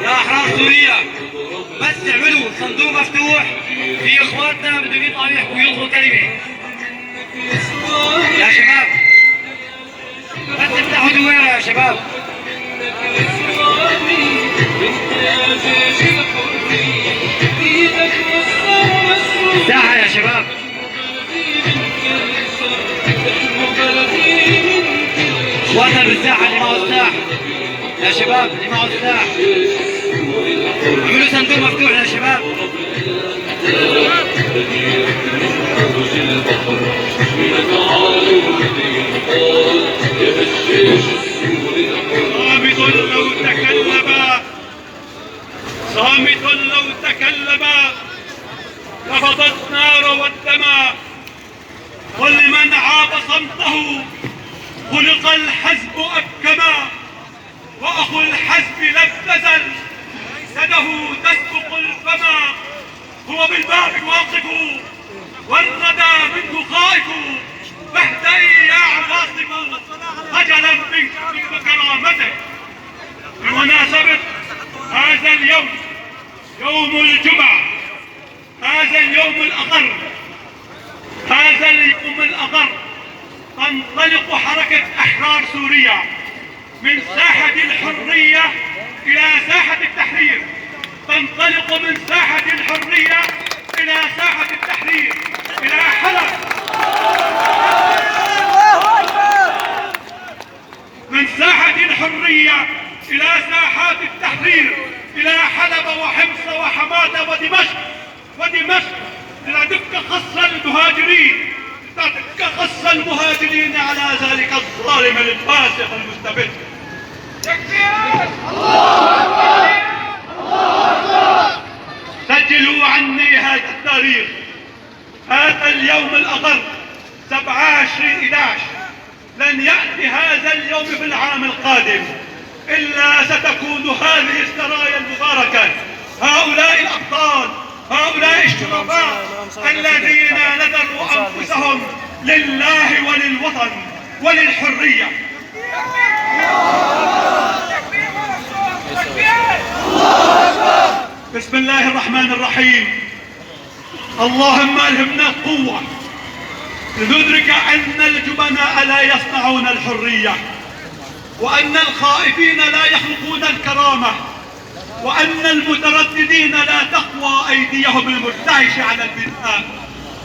يا احرار سوريا، بس اعملوا صندوق مفتوح في اخواتنا بدهم يطلعوا يحكوا يلغوا كلمه. يا شباب بس افتحوا دويره يا شباب. ساحه يا شباب. اخواتنا بالساحه اللي معه السلاح يا شباب، اللي معه السلاح اعملوا صندوق مفتوح يا شباب. صامت لو تكلم لفضت نار والدماء، ولمن عاب صمته خلق الحزب أبكما، وأخو الحزب لم تزل يده تسبق الفما، هو بالباب واقف والردى منه خائف، فاهدئي يا عواصف خجلا من كرامته. بمناسبة هذا اليوم يوم الجمعة، هذا اليوم الأغر، هذا اليوم الأغر تنطلق حركة أحرار سوريا من ساحة الحرية إلى ساحة التحرير، تنطلق من ساحة الحرية إلى ساحة التحرير، إلى حلب، من ساحة الحرية إلى ساحات التحرير، إلى حلب وحمص وحماة ودمشق لتبقى خص المهاجرين، لتبقى خص المهاجرين على ذلك الظالم الفاسق المستبد. سجلوا عني هذا التاريخ، هذا اليوم الأغر 27/11، لن يأتي هذا اليوم في العام القادم إلا ستكون هذه السرايا المباركة، هؤلاء الأبطال، هؤلاء الشرفاء الذين نذروا أنفسهم لله وللوطن وللحرية. بسم الله الرحمن الرحيم. اللهم ألهمنا القوة لندرك أن الجبناء لا يصنعون الحرية، وأن الخائفين لا يخلقون الكرامة، وأن المترددين لا تقوى أيديهم المرتعشة على البناء،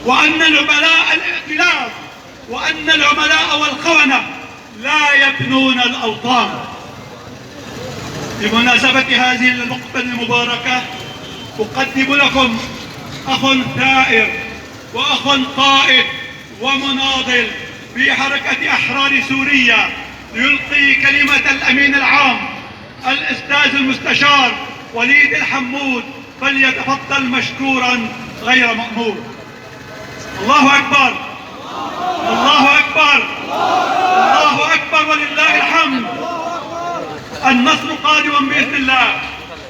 وأن العملاء الائتلاف، وأن العملاء والخونة لا يبنون الأوطان. بمناسبة هذه النقطة المباركة أقدم لكم أخ ثائر وأخ قائد ومناضل في حركة أحرار سوريا يلقي كلمة الأمين العام الأستاذ المستشار وليد الحمود، فليتفضل مشكورا غير مأمور. الله أكبر، الله أكبر، الله أكبر ولله الحمد. النصر قادم بإذن الله،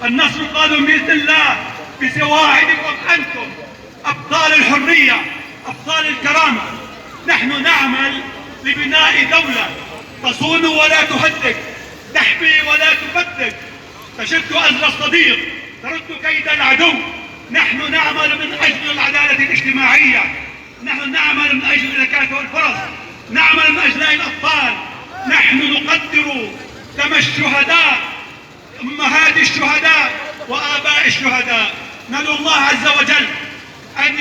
النصر قادم بإذن الله بسواعدكم أنتم أبطال الحرية، أبطال الكرامة. نحن نعمل لبناء دولة تصون ولا تهدد، تحمي ولا تفتك، تشد أزر الصديق، ترد كيد العدو. نحن نعمل من أجل العدالة الاجتماعية، نحن نعمل من أجل الزكاة والفرص، نعمل من أجل الأطفال. نحن نقدر دم الشهداء، أمهات الشهداء وآباء الشهداء. ندعو الله عز وجل أن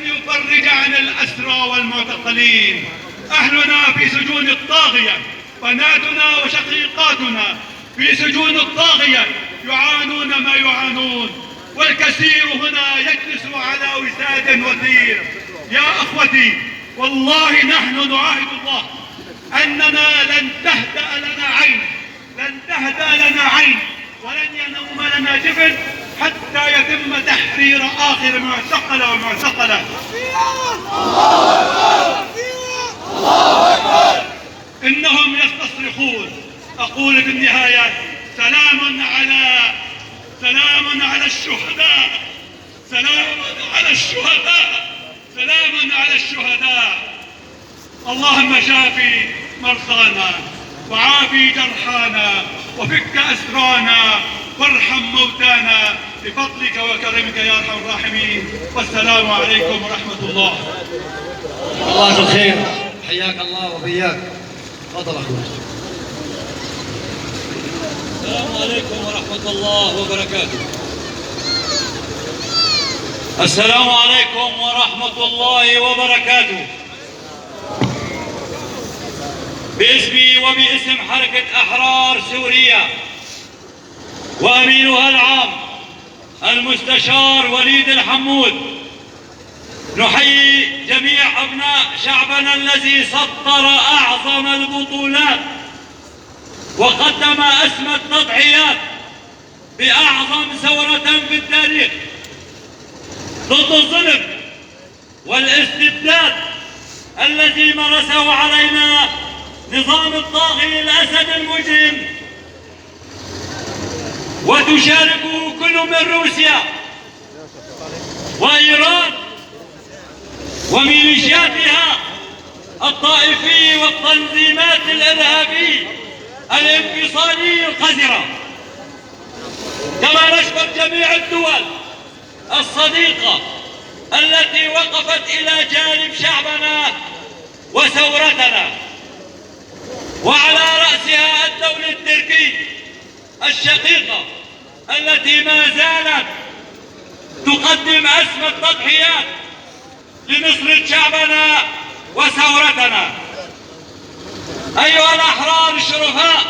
يفرج عن الأسرى والمعتقلين. أهلنا في سجون الطاغية، بناتنا وشقيقاتنا في سجون الطاغية يعانون ما يعانون، والكثير هنا يجلس على وساد وثير. يا أخوتي، والله نحن نعاهد الله أننا لن تهدأ لنا عين، لن تهدأ لنا عين، ولن ينوم لنا جفن حتى يتم تحرير آخر معتقلة ومعتقلة. إنهم يستصرخون. أقول في النهاية سلام على الشهداء، سلام على الشهداء، سلام على الشهداء. اللهم شافي مرضانا وعافي جرحانا وفك أسرانا وارحم موتانا بفضلك وكرمك يا أرحم الراحمين. والسلام عليكم ورحمة الله. الله بالخير، حياك الله وبياك. تفضل أخوي. السلام عليكم ورحمة الله وبركاته. السلام عليكم ورحمة الله وبركاته. باسمي وباسم حركة أحرار سوريا وأمينها العام المستشار وليد الحمود، نحيي جميع أبناء شعبنا الذي سطر أعظم البطولات وقدم أسمى التضحيات بأعظم ثورة في التاريخ ضد الظلم والاستبداد الذي مارسه علينا نظام الطاغي الأسد المجرم، وتشاركه كل من روسيا وإيران وميليشياتها الطائفي والتنظيمات الإرهابية الانفصالية القذرة. كما نشكر جميع الدول الصديقة التي وقفت إلى جانب شعبنا وثورتنا، وعلى رأسها الدولة التركية الشقيقة التي ما زالت تقدم أسمى التضحيات لنصرة شعبنا وثورتنا. أيها الأحرار الشرفاء،